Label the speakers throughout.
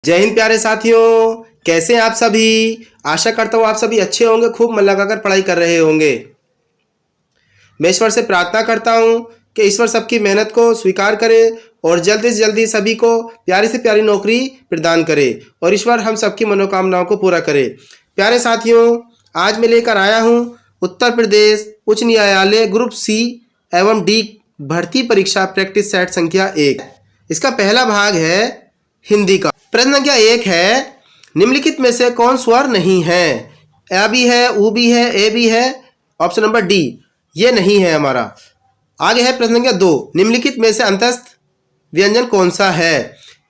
Speaker 1: जय हिंद प्यारे साथियों, कैसे हैं आप सभी। आशा करता हूँ आप सभी अच्छे होंगे, खूब मन लगाकर पढ़ाई कर रहे होंगे। मैं ईश्वर से प्रार्थना करता हूँ कि ईश्वर सबकी मेहनत को स्वीकार करे और जल्दी से जल्दी सभी को प्यारी से प्यारी नौकरी प्रदान करे और ईश्वर हम सबकी मनोकामनाओं को पूरा करे। प्यारे साथियों, आज मैं लेकर आया हूँ उत्तर प्रदेश उच्च न्यायालय ग्रुप सी एवं डी भर्ती परीक्षा प्रैक्टिस सेट संख्या 1। इसका पहला भाग है हिंदी का। प्रश्न संख्या 1 है, निम्नलिखित में से कौन स्वर नहीं है। अ भी है, उ भी है, ए भी है। ऑप्शन नंबर डी ये नहीं है हमारा। आगे है प्रश्न संख्या 2, निम्नलिखित में से अंतस्थ व्यंजन कौन सा है।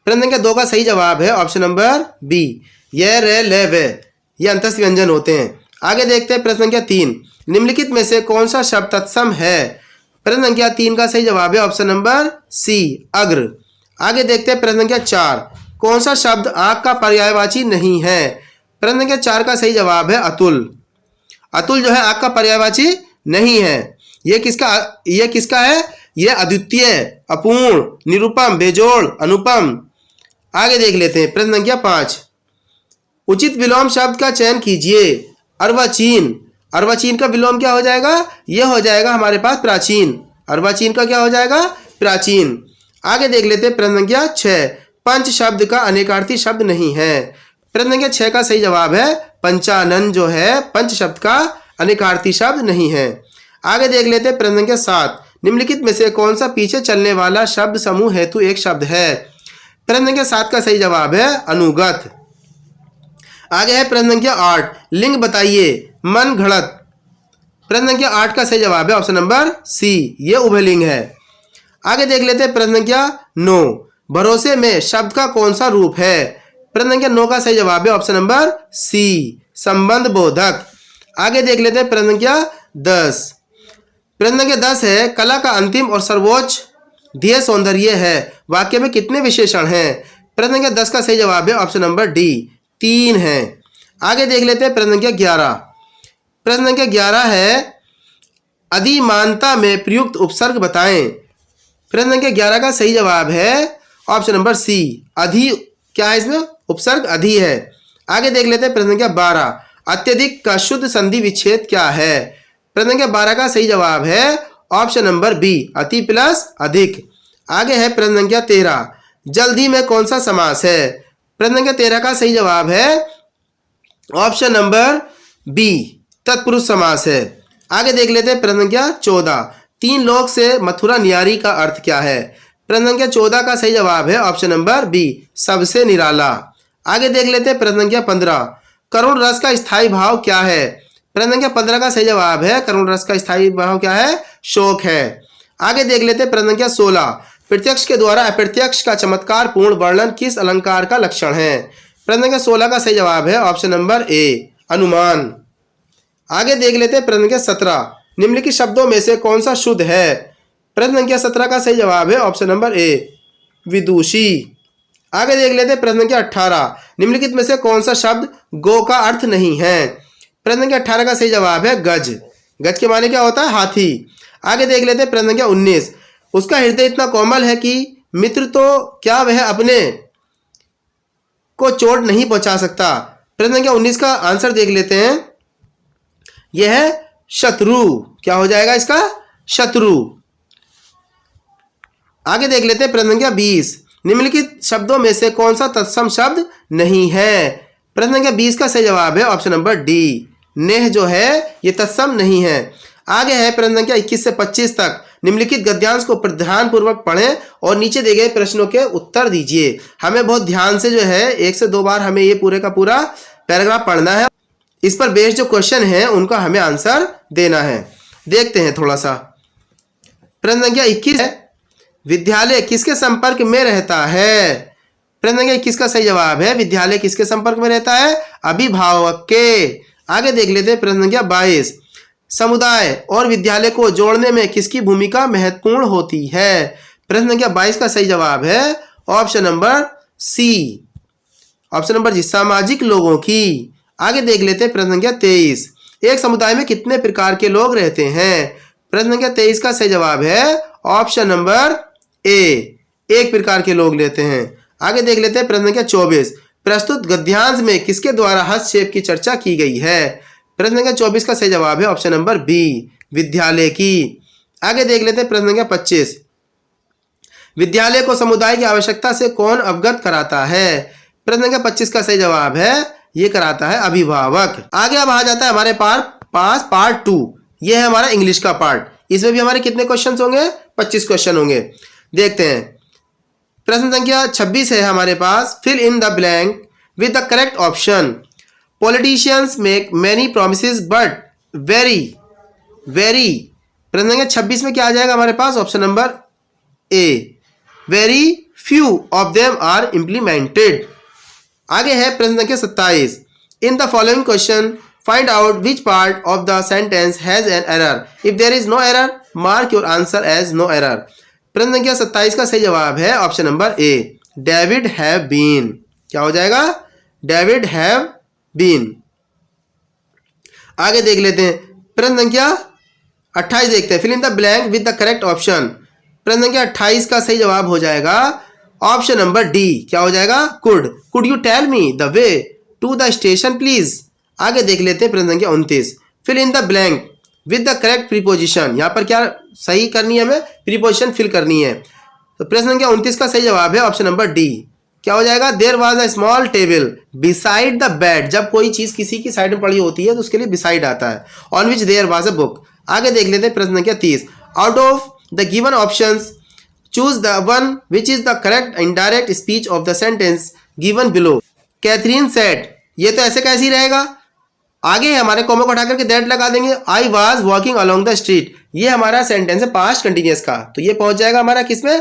Speaker 1: प्रश्न संख्या 2 का सही जवाब है ऑप्शन नंबर बी, य रे ले वे, ये अंतस्थ व्यंजन होते हैं। आगे देखते हैं प्रश्न संख्या 3, निम्नलिखित में से कौन सा शब्द तत्सम है। प्रश्न संख्या 3 का सही जवाब है ऑप्शन नंबर सी, अग्र। आगे देखते हैं प्रश्न संख्या 4, कौन सा शब्द आग का पर्यायवाची नहीं है। प्रश्न संख्या 4 का सही जवाब है अतुल। अतुल जो है आग का पर्यायवाची नहीं है। ये किसका है? ये अद्वितीय, अपूर्ण, निरुपम, बेजोड़, अनुपम। आगे देख लेते हैं प्रश्न संख्या 5, उचित विलोम शब्द का चयन कीजिए। अर्वाचीन, अर्वाचीन का विलोम क्या हो जाएगा? यह हो जाएगा हमारे पास प्राचीन। अर्वाचीन का क्या हो जाएगा? प्राचीन। आगे देख लेते हैं प्रश्न संख्या 6, पंच शब्द का अनेकार्थी शब्द नहीं है। प्रश्न संख्या 6 का सही जवाब है पंचानन, जो है पंच शब्द का अनेकार्थी शब्द नहीं है। आगे देख लेते हैं प्रश्न संख्या 7, निम्नलिखित में से कौन सा पीछे चलने वाला शब्द समूह हेतु एक शब्द है। प्रश्न संख्या 7 का सही जवाब है अनुगत। आगे है प्रश्न संख्या 8, लिंग बताइए। मन घड़त। प्रश्न संख्या 8 का सही जवाब है ऑप्शन नंबर सी, ये उभयलिंग है। आगे देख लेते हैं प्रश्न संख्या 9, भरोसे में शब्द का कौन सा रूप है। प्रश्न संख्या 9 का सही जवाब है ऑप्शन नंबर सी, संबंध बोधक। आगे देख लेते हैं प्रश्न संख्या 10। प्रश्न संख्या 10 है, कला का अंतिम और सर्वोच्च ध्येय सौंदर्य है। वाक्य में कितने विशेषण हैं। प्रश्न संख्या 10 का सही जवाब है ऑप्शन नंबर डी, 3 है। आगे देख लेते हैं प्रश्न संख्या 11। प्रश्न संख्या 11 है, अधिमानता में प्रयुक्त उपसर्ग बताएं। प्रश्न संख्या 11 का सही जवाब है ऑप्शन नंबर सी, अधि। क्या है इसमें? उपसर्ग अधि है। आगे देख लेते हैं प्रश्न संख्या 12, अत्यधिक का शुद्ध संधि विच्छेद क्या है। प्रश्न संख्या 12 का सही जवाब है ऑप्शन नंबर बी, अति प्लस अधिक। आगे है प्रश्न संख्या 13, जल्दी में कौन सा समास है। प्रश्न संख्या 13 का सही जवाब है ऑप्शन नंबर बी, तत्पुरुष समास है। आगे देख लेते हैं प्रश्न संख्या 14, 3 लोक से मथुरा न्यारी का अर्थ क्या है। प्रश्न संख्या 14 का सही जवाब है ऑप्शन नंबर बी, सबसे निराला। आगे देख लेते हैं प्रश्न संख्या 15, करुण रस का स्थायी भाव क्या है। प्रश्न संख्या 15 का सही जवाब है करुण रस का स्थायी भाव क्या है? शोक है। आगे देख लेते हैं प्रश्न संख्या 16, प्रत्यक्ष के द्वारा अप्रत्यक्ष का चमत्कार पूर्ण वर्णन किस अलंकार का लक्षण है। प्रश्न संख्या 16 का सही जवाब है ऑप्शन नंबर ए, अनुमान। आगे देख लेते हैं प्रश्न संख्या 17, निम्नलिखित शब्दों में से कौन सा शुद्ध है। प्रश्न संख्या 17 का सही जवाब है ऑप्शन नंबर ए, विदुषी। आगे देख लेते हैं प्रश्न संख्या 18, निम्नलिखित में से कौन सा शब्द गो का अर्थ नहीं है। प्रश्न संख्या 18 का सही जवाब है गज। गज के माने क्या होता है? हाथी। आगे देख लेते हैं प्रश्न संख्या 19, उसका हृदय इतना कोमल है कि मित्र तो क्या वह अपने को चोट नहीं पहुंचा सकता। प्रश्न संख्या 19 का आंसर देख लेते हैं, यह है शत्रु। क्या हो जाएगा इसका? शत्रु। आगे देख लेते हैं प्रश्न संख्या 20, निम्नलिखित शब्दों में से कौन सा तत्सम शब्द नहीं है। प्रश्न संख्या 20 का सही जवाब है ऑप्शन नंबर डी, नेह जो है ये तत्सम नहीं है। आगे है प्रश्न संख्या 21 से 25 तक, निम्नलिखित गद्यांश को ध्यानपूर्वक पढ़ें और नीचे दिए गए प्रश्नों के उत्तर दीजिए। हमें बहुत ध्यान से जो है 1 से 2 बार हमें ये पूरे का पूरा पैराग्राफ पढ़ना है। इस पर बेस्ड जो क्वेश्चन है उनका हमें आंसर देना है। देखते हैं थोड़ा सा। प्रश्न संख्या 21 है, विद्यालय किसके संपर्क में रहता है। प्रश्न संख्या 21 का सही जवाब है विद्यालय किसके संपर्क में रहता है? अभिभावक के। आगे देख लेते हैं प्रश्न संख्या 22, समुदाय और विद्यालय को जोड़ने में किसकी भूमिका महत्वपूर्ण होती है। प्रश्न संख्या 22 का सही जवाब है option number C, option number G, सामाजिक लोगों की। आगे देख लेते हैं प्रश्न संख्या 23, एक समुदाय में कितने प्रकार के लोग रहते हैं। प्रश्न संख्या 23 का सही जवाब है ऑप्शन नंबर ए, एक प्रकार के लोग लेते हैं। आगे देख लेते हैं प्रश्न संख्या 24। प्रस्तुत गद्यांश में किसके द्वारा हस्तक्षेप की चर्चा की गई है? प्रश्न संख्या 24 का सही जवाब है ऑप्शन नंबर बी, विद्यालय की। आगे देख लेते हैं प्रश्न संख्या 25। विद्यालय को समुदाय की आवश्यकता से कौन अवगत कराता है? प्रश्न संख्या 25 का सही जवाब है ये कराता है अभिभावक। आगे अब आ जाता है हमारे पास पार्ट 2। ये है हमारा इंग्लिश का पार्ट। इसमें भी हमारे कितने क्वेश्चन होंगे? 25 क्वेश्चन होंगे। देखते हैं। प्रश्न संख्या 26 है हमारे पास, fill in the blank with the correct option. Politicians make many promises but very प्रश्न संख्या 26 में क्या आ जाएगा हमारे पास? Option number A, very few of them are implemented. आगे है प्रश्न संख्या 27। In the following question find out which part of the sentence has an error. If there is no error mark your answer as no error. प्रश्न संख्या 27 का सही जवाब है option number A, David have been. क्या हो जाएगा? David have been. आगे देख लेते हैं प्रश्न संख्या 28 देखते हैं। Fill in the blank with the correct option. प्रश्न संख्या 28 का सही जवाब हो जाएगा ऑप्शन नंबर डी। क्या हो जाएगा? Could you tell me the way to the station please. आगे देख लेते हैं प्रश्न संख्या 29। Fill in the blank with the correct preposition. यहाँ पर क्या सही करनी है? हमें प्रीपोजिशन फिल करनी है। तो प्रश्न संख्या 29 का सही जवाब है ऑप्शन नंबर डी। क्या हो जाएगा? There was a small table beside the bed. जब कोई चीज किसी की साइड में पड़ी होती है तो उसके लिए बिसाइड आता है। On which there was a book. आगे देख लेते हैं प्रश्न संख्या 30। Out of the given options choose the one which is the correct indirect speech of the sentence given below. Catherine said. ये तो ऐसे कैसे ही रहेगा। आगे हमारे कॉमा को उठाकर के दैट लगा देंगे। I was walking along the street. ये हमारा सेंटेंस है पास्ट कंटिन्यूअस का, तो ये पहुंच जाएगा हमारा किसमें?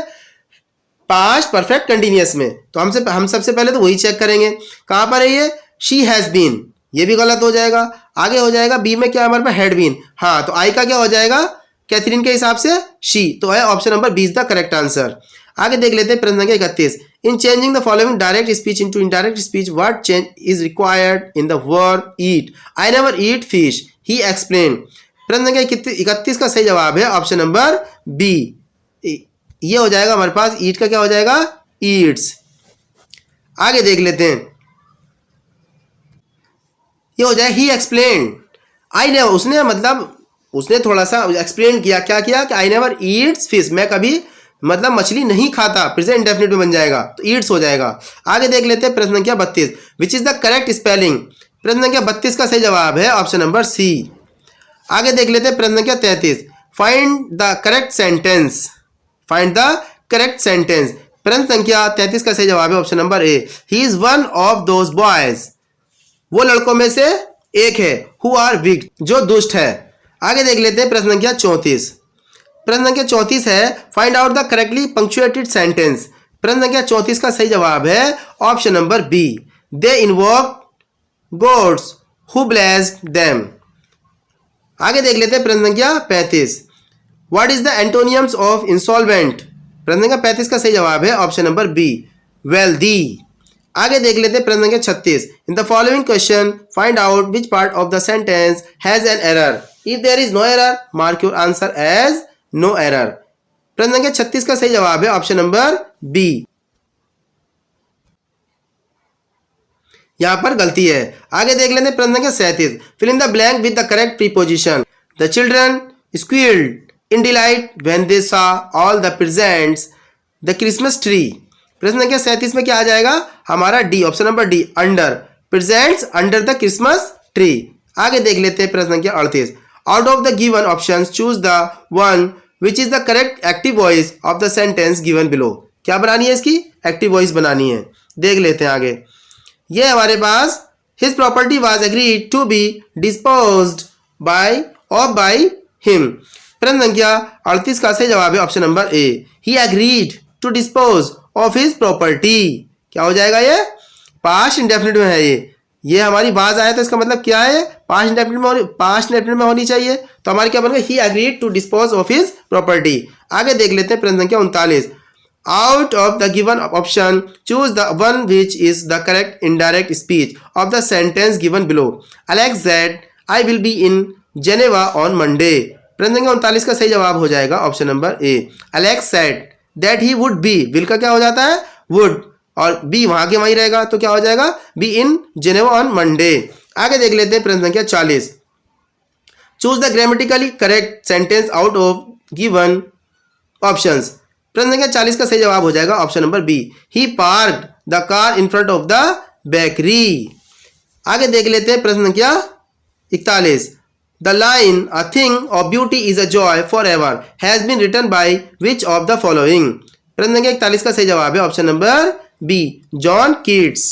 Speaker 1: पास्ट परफेक्ट कंटिन्यूअस में। तो हम सबसे पहले तो वही चेक करेंगे। कहां पर है ये? She has been. ये भी गलत हो जाएगा। आगे हो जाएगा बी में क्या हमारे पास? Had been. हाँ, तो आई का क्या हो जाएगा? कैथरीन के हिसाब से शी। तो है option number B is the correct answer. आगे देख लेते हैं प्रश्न संख्या 31। In changing the following direct speech into indirect speech what change is required in the verb eat. I never eat fish, he explain. प्रश्न संख्या 31 का सही जवाब है ऑप्शन नंबर बी। ये हो जाएगा हमारे पास ईट का क्या हो जाएगा? ईट्स। आगे देख लेते हैं। ये हो जाए ही एक्सप्लेन। आई नेवर, उसने थोड़ा सा एक्सप्लेन किया। क्या किया? कि आई नेवर ईट्स फिश, मैं कभी मछली नहीं खाता। प्रेजेंट इंडेफिनिट में बन जाएगा तो ईट्स हो जाएगा। आगे देख लेते हैं प्रश्न संख्या 32। विच इज द करेक्ट स्पेलिंग। प्रश्न संख्या 32 का सही जवाब है ऑप्शन नंबर सी। आगे देख लेते हैं प्रश्न संख्या 33। Find the correct sentence. प्रश्न संख्या 33 का सही जवाब है option number A, he is one of those boys. वो लड़कों में से एक है, हु आर वीक, जो दुष्ट है। आगे देख लेते हैं प्रश्न संख्या 34। प्रश्न संख्या 34 है find out the correctly punctuated sentence. प्रश्न संख्या 34 का सही जवाब है option number B, they invoke gods who blessed them. आगे देख लेते हैं प्रश्न संख्या 35। What is the antonyms of insolvent. प्रश्न संख्या 35 का सही जवाब है ऑप्शन नंबर बी, वेल्दी। आगे देख लेते हैं प्रश्न संख्या 36। In the following question find out which part of the sentence has an error. If there is no error mark your answer as no error. प्रश्न संख्या 36 का सही जवाब है ऑप्शन नंबर बी। यहां पर गलती है। आगे देख लेते हैं प्रश्न संख्या 37। Fill in the blank with the correct preposition. The children squealed in delight when they saw all the presents the Christmas tree. प्रश्न संख्या 37 में क्या आ जाएगा हमारा? D, option number D, under presents under the Christmas tree. आगे देख लेते हैं प्रश्न संख्या 38। Out of the given options choose the one which is the correct active voice of the sentence given below. क्या बनानी है? इसकी एक्टिव वॉइस बनानी है। देख लेते हैं आगे। ये हमारे पास his property was agreed to be disposed by him. प्रश्न संख्या 38 का सही जवाब है option number A, he agreed to dispose of his property. क्या हो जाएगा? ये पास्ट इंडेफिनिट में है। ये हमारी बात आया तो इसका मतलब क्या है? पास्ट इंडेफिनिट में होनी चाहिए। तो हमारे क्या बन गया? He agreed to dispose of his property. आगे देख लेते हैं प्रश्न संख्या 39। Out of the given option choose the one which is the correct indirect speech of the sentence given below. Alex said I will be in Geneva on Monday. प्रश्न संख्या 39 का सही जवाब हो जाएगा option number A, Alex said that he would be. Will का क्या हो जाता है? वुड। और बी वहां के वहीं रहेगा, तो क्या हो जाएगा, be in Geneva on Monday. आगे देख लेते हैं प्रश्न संख्या 40। Choose the grammatically correct sentence out of given options. प्रश्न संख्या 40 का सही जवाब हो जाएगा option number B, he parked the car in front of the bakery. आगे देख लेते हैं प्रश्न संख्या 41। The line a thing of beauty is a joy for ever has been written by which of the following. प्रश्न संख्या 41 का सही जवाब है option number B, John Keats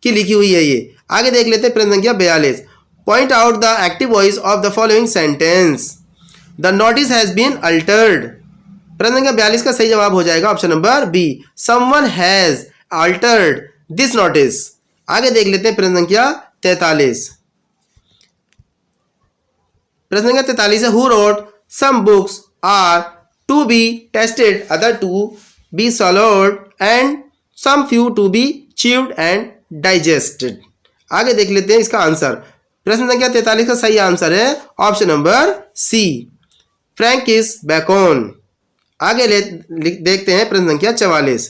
Speaker 1: की लिखी हुई है ये। आगे देख लेते हैं प्रश्न संख्या 42। Point out the active voice of the following sentence. The notice has been altered. प्रश्न संख्या 42 का सही जवाब हो जाएगा option number B, someone has altered this notice. आगे देख लेते हैं प्रश्न संख्या 43। प्रश्न संख्या 43 है, who wrote some books are to be tasted, other to be swallowed and some few to be chewed and digested. आगे देख लेते हैं इसका आंसर। प्रश्न संख्या 43 का सही आंसर है option number C, Francis Bacon. आगे देखते हैं प्रश्न संख्या 44।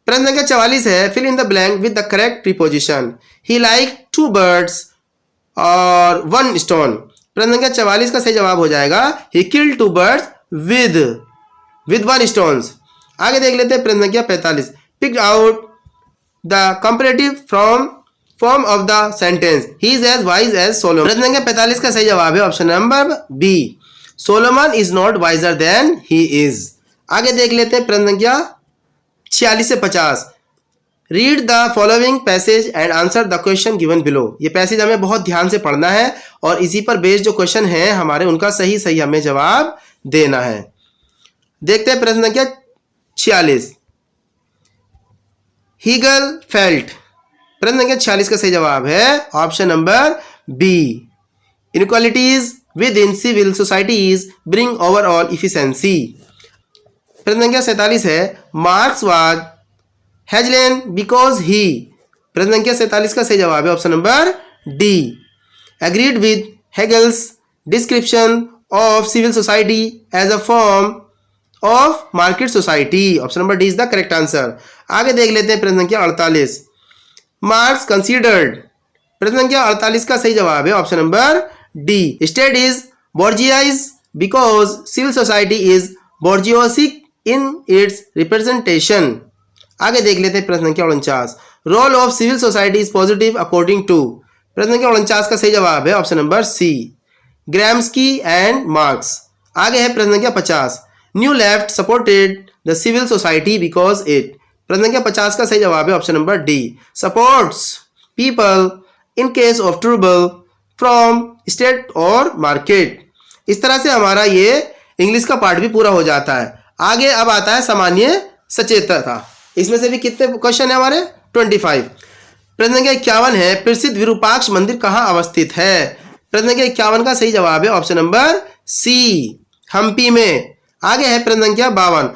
Speaker 1: प्रश्न संख्या 44 है, fill in the blank with the correct preposition. He like 2 birds और 1 stone। प्रश्न संख्या 44 का सही जवाब हो जाएगा, he killed 2 birds with 1 stone। आगे देख लेते हैं प्रश्न संख्या 45। Pick out the comparative form of the sentence, he is as wise as Solomon. प्रश्न संख्या 45 का सही जवाब है option number B, Solomon is not wiser than he is. आगे देख लेते हैं प्रश्न संख्या 46 से 50। Read the following passage and answer the question given below. ये पैसेज हमें बहुत ध्यान से पढ़ना है और इसी पर बेस्ड जो क्वेश्चन है हमारे, उनका सही सही हमें जवाब देना है। देखते हैं प्रश्न संख्या 46। Hegel felt. प्रश्न संख्या 46 का सही जवाब है option number B, inequalities within civil societies bring overall efficiency. प्रश्न संख्या 47 है, Marx was Hegelian because he. प्रश्न संख्या 47 का सही जवाब है option number D, agreed with Hegel's description of civil society as a form of market society. Option number D is the correct answer. आगे देख लेते हैं प्रश्न संख्या 48। Marks considered. प्रश्न संख्या 48 का सही जवाब है option number D, state is bourgeois because civil society is bourgeois in its representation. आगे देख लेते हैं प्रश्न संख्या 49। Role of civil society is positive according to. प्रश्न संख्या 49 का सही जवाब है option number C, Gramsci and Marx. आगे है प्रश्न संख्या 50। New Left supported the civil society because it. प्रश्न संख्या 50 का सही जवाब है option number D, supports people in case of trouble from state और मार्केट। इस तरह से हमारा ये इंग्लिश का पार्ट भी पूरा हो जाता है। आगे अब आता है सामान्य सचेतता। इसमें से भी कितने क्वेश्चन है हमारे, 25। प्रश्न संख्या 51 है, प्रसिद्ध विरूपाक्ष मंदिर कहाँ अवस्थित है। प्रश्न संख्या 51 का सही जवाब है ऑप्शन नंबर सी, हम्पी में। आगे है प्रश्न संख्या 52।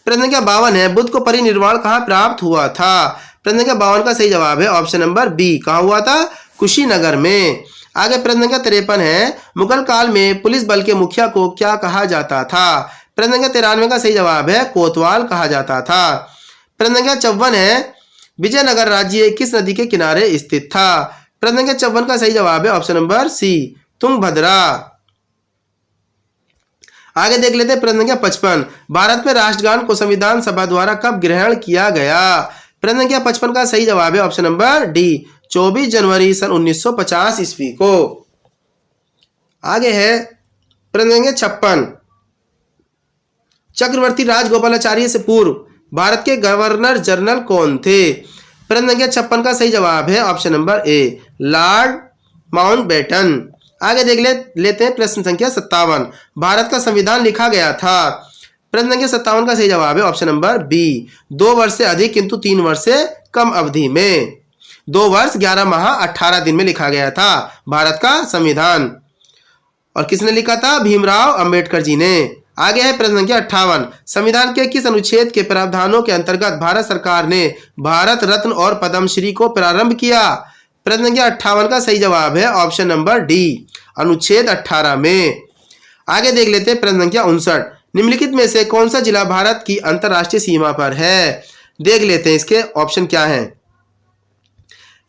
Speaker 1: प्रश्न संख्या 52 है, बुद्ध को परिनिर्वाण कहाँ प्राप्त हुआ था। प्रश्न संख्या 52 का सही जवाब है ऑप्शन नंबर बी, कहाँ हुआ था, कुशीनगर में। आगे प्रश्न संख्या 53 है, मुगल काल में पुलिस बल के मुखिया को क्या कहा जाता था। प्रश्न संख्या 93 का सही जवाब है कोतवाल कहा जाता था। प्रश्न संख्या 54 है, विजयनगर राज्य किस नदी के किनारे स्थित था। प्रश्न संख्या 54 का सही जवाब है ऑप्शन नंबर सी, तुंगभद्रा। आगे देख लेते हैं प्रश्न संख्या 55। भारत में राष्ट्रगान को संविधान सभा द्वारा कब ग्रहण किया गया। प्रश्न संख्या 55 का सही जवाब है ऑप्शन नंबर डी, 24 जनवरी सन 1950 ईस्वी को। आगे है प्रश्न संख्या 56। चक्रवर्ती राजगोपालाचार्य से पूर्व भारत के गवर्नर जनरल कौन थे। प्रश्न संख्या 56 का सही जवाब है ऑप्शन नंबर ए, लॉर्ड माउंटबेटन। आगे देख लेते हैं प्रश्न संख्या 57। भारत का संविधान लिखा गया था। प्रश्न संख्या 57 का सही जवाब है ऑप्शन नंबर बी, 2 वर्ष से अधिक किंतु 3 वर्ष से कम अवधि में। 2 वर्ष 11 माह 18 दिन में लिखा गया था भारत का संविधान। और किसने लिखा था, भीमराव अंबेडकर जी ने। आगे है प्रश्न संख्या 58। संविधान के किस अनुच्छेद के प्रावधानों के अंतर्गत भारत सरकार ने भारत रत्न और पद्मश्री को प्रारंभ किया। प्रश्न संख्या 58 का सही जवाब है ऑप्शन नंबर डी, अनुच्छेद 18 में। आगे देख लेते हैं प्रश्न संख्या 59। निम्नलिखित में से कौन सा जिला भारत की अंतर्राष्ट्रीय सीमा पर है। देख लेते हैं इसके ऑप्शन क्या हैं।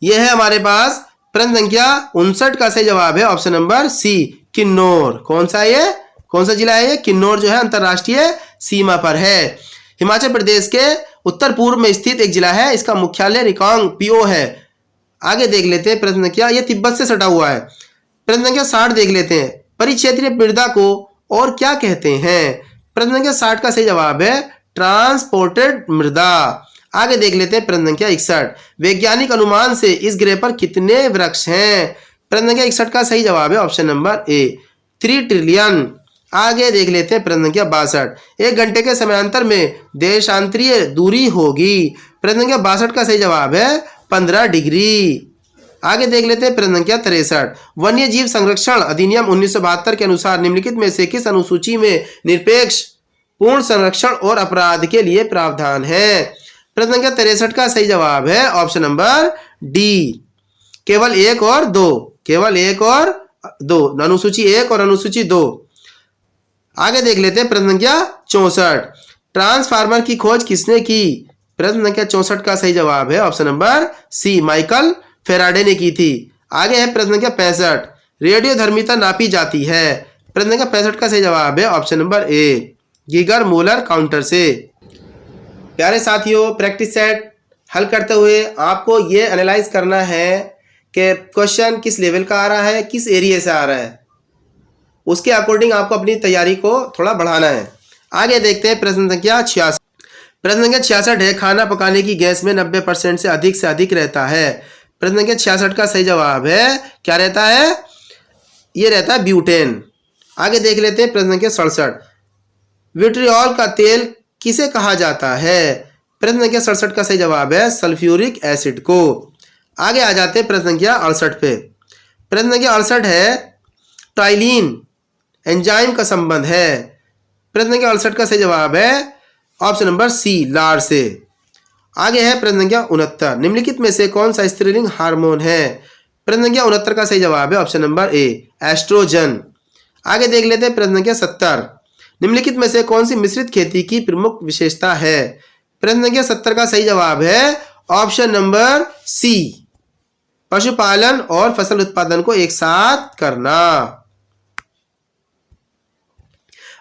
Speaker 1: यह है हमारे पास प्रश्न संख्या 59 का सही जवाब है ऑप्शन नंबर सी, किन्नौर। कौन सा ये, कौन सा जिला है ये? किन्नौर जो है अंतरराष्ट्रीय सीमा पर है। हिमाचल प्रदेश के उत्तर पूर्व में स्थित एक जिला है, इसका मुख्यालय रिकांग पिओ है। आगे देख लेते हैं प्रश्न संख्या, ये तिब्बत से सटा हुआ है। प्रश्न संख्या 60 देख लेते हैं, परिक्षेत्रीय मृदा को और क्या कहते हैं? प्रश्न संख्या 60 का सही जवाब है ट्रांसपोर्टेड मृदा। आगे देख लेते हैं प्रश्न संख्या 61, वैज्ञानिक अनुमान से इस ग्रह पर कितने वृक्ष हैं? प्रश्न संख्या 61 का सही जवाब है ऑप्शन नंबर ए, 3 ट्रिलियन। आगे देख लेते हैं प्रश्न संख्या 62, 1 घंटे के समयांतर में देशांतरीय दूरी होगी। प्रश्न संख्या 62 का सही जवाब है 15 डिग्री। आगे देख लेते हैं प्रश्न संख्या 63, वन्य जीव संरक्षण अधिनियम 1972 के अनुसार निम्नलिखित में से किस अनुसूची में निरपेक्ष पूर्ण संरक्षण और अपराध के लिए प्रावधान है? प्रश्न संख्या 63 का सही जवाब है ऑप्शन नंबर डी, केवल 1 और 2, केवल 1 और 2, अनुसूची 1 और अनुसूची 2। आगे देख लेते हैं प्रश्न संख्या 64, ट्रांसफार्मर की खोज किसने की? प्रश्न संख्या 64 का सही जवाब है option number C, Michael Faraday ने की थी। आगे है प्रश्न संख्या 65, रेडियो धर्मिता नापी जाती है। प्रश्न संख्या 65 का सही जवाब है ऑप्शन नंबर ए, गीगर मूलर काउंटर से। प्यारे साथियों, प्रैक्टिस सेट हल करते हुए आपको ये एनालाइज करना है कि क्वेश्चन किस लेवल का आ रहा है, किस एरिया से आ रहा है, उसके अकॉर्डिंग आपको अपनी तैयारी को थोड़ा बढ़ाना है। आगे देखते हैं प्रश्न संख्या 66। प्रश्न संख्या 66 है, खाना पकाने की गैस में 90% से अधिक रहता है। प्रश्न संख्या 66 का सही जवाब है क्या रहता है? ये रहता है ब्यूटेन। आगे देख लेते हैं प्रश्न संख्या 67, विट्रियोल का तेल किसे कहा जाता है? प्रश्न संख्या 67 का सही जवाब है सल्फ्यूरिक एसिड को। आगे आ जाते हैं प्रश्न संख्या 68 पे। प्रश्न संख्या 68 है, टाइलिन एंजाइम का संबंध है। प्रश्न संख्या 68 का सही जवाब है ऑप्शन नंबर सी, लार से। आगे है प्रश्न संख्या 69, निम्नलिखित में से कौन सा स्त्रीलिंग हार्मोन है? प्रश्न संख्या 69 का सही जवाब है ऑप्शन नंबर ए, एस्ट्रोजन। आगे देख लेते हैं प्रश्न संख्या 70, निम्नलिखित में से कौन सी मिश्रित खेती की प्रमुख विशेषता है? प्रश्न संख्या 70 का सही जवाब है ऑप्शन नंबर सी, पशुपालन और फसल उत्पादन को एक साथ करना।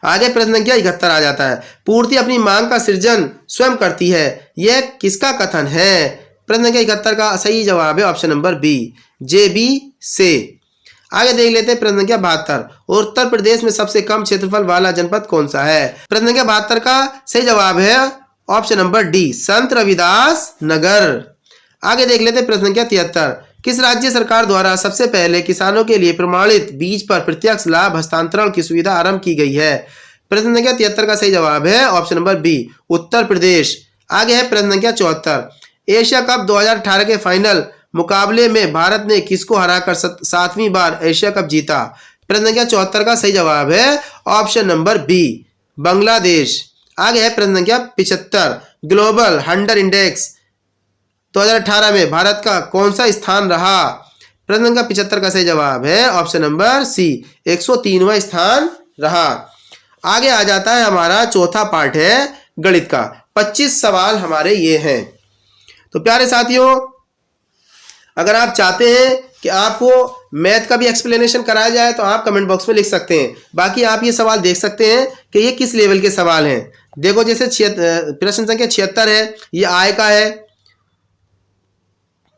Speaker 1: आगे प्रश्न संख्या 71 आ जाता है, पूर्ति अपनी मांग का सृजन स्वयं करती है, यह किसका कथन है? प्रश्न संख्या 71 का सही जवाब है ऑप्शन नंबर बी, जेबी से। आगे देख लेते हैं प्रश्न संख्या 72, उत्तर प्रदेश में सबसे कम क्षेत्रफल वाला जनपद कौन सा है? प्रश्न संख्या 72 का सही जवाब है ऑप्शन नंबर डी, संत रविदास नगर। आगे देख लेते हैं प्रश्न संख्या 73, किस राज्य सरकार द्वारा सबसे पहले किसानों के लिए प्रमाणित बीज पर प्रत्यक्ष लाभ हस्तांतरण की सुविधा आरंभ की गई है? प्रश्न संख्या 73 का सही जवाब है option number B, Uttar Pradesh. आगे है प्रश्न संख्या 74, एशिया कप 2018 के फाइनल मुकाबले में भारत ने किसको हराकर 7वीं बार एशिया कप जीता? प्रश्न संख्या 74 का सही जवाब है ऑप्शन नंबर बी, बांग्लादेश। आगे है प्रश्न संख्या 75, ग्लोबल हंटर इंडेक्स 2018 में भारत का कौन सा स्थान रहा? प्रश्न संख्या 75 का सही जवाब है ऑप्शन नंबर सी, 103वां स्थान रहा। आगे आ जाता है हमारा चौथा पार्ट है गणित का। 25 सवाल हमारे ये हैं। तो प्यारे साथियों, अगर आप चाहते हैं कि आपको मैथ का भी एक्सप्लेनेशन कराया जाए तो आप कमेंट बॉक्स में लिख सकते हैं। बाकी आप ये सवाल देख सकते हैं कि ये किस लेवल के सवाल हैं। देखो जैसे प्रश्न संख्या 76 है, ये आय का है,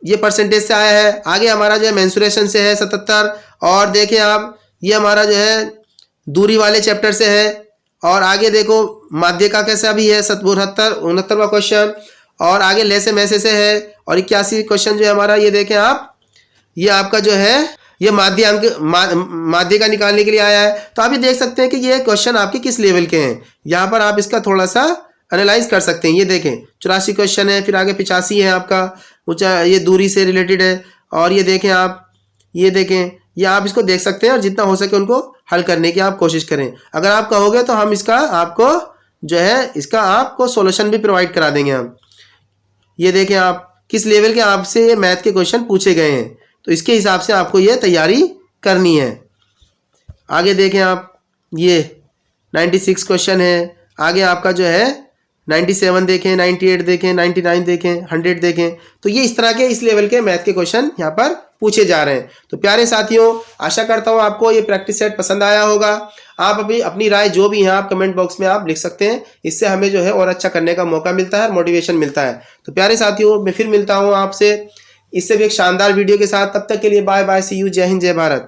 Speaker 1: ये परसेंटेज से आया है। आगे हमारा जो है मेंसुरेशन से है 77, और देखें आप ये हमारा जो है दूरी वाले चैप्टर से है। और आगे देखो माध्य का कैसा भी है 77 69वां क्वेश्चन, और आगे लेसे मैसे से है। और 81 क्वेश्चन जो है हमारा ये देखें आप, ये आपका जो है ये माध्य अंक माध्य का निकालने के लिए आया है। तो आप ये देख सकते हैं कि ये क्वेश्चन आपके किस लेवल के हैं। यहाँ पर आप इसका थोड़ा सा एनालाइज कर सकते हैं। ये देखें 84 क्वेश्चन है, फिर आगे 85 है आपका ऊंचा, ये दूरी से रिलेटेड है। और ये देखें आप, ये देखें, ये आप इसको देख सकते हैं और जितना हो सके उनको हल करने की आप कोशिश करें। अगर आप कहोगे तो हम इसका आपको जो है इसका आपको सॉल्यूशन भी प्रोवाइड करा देंगे हम। ये देखें आप किस लेवल के आपसे ये मैथ के क्वेश्चन पूछे गए हैं, तो इसके हिसाब से आपको ये तैयारी करनी है। आगे देखें आप, ये 96 क्वेश्चन है। आगे आपका जो है 97 देखें, 98 देखें, 99 देखें, 100 देखें। तो ये इस तरह के इस लेवल के मैथ के क्वेश्चन यहाँ पर पूछे जा रहे हैं। तो प्यारे साथियों, आशा करता हूँ आपको ये प्रैक्टिस सेट पसंद आया होगा। आप अपनी राय जो भी यहाँ आप कमेंट बॉक्स में आप लिख सकते हैं। इससे हमें जो है और अच्छा करने का मौका मिलता है, मोटिवेशन मिलता है। तो प्यारे साथियों, मैं फिर मिलता हूँ आपसे इससे भी एक शानदार वीडियो के साथ। तब तक के लिए बाय बाय, सी यू, जय हिंद, जय भारत।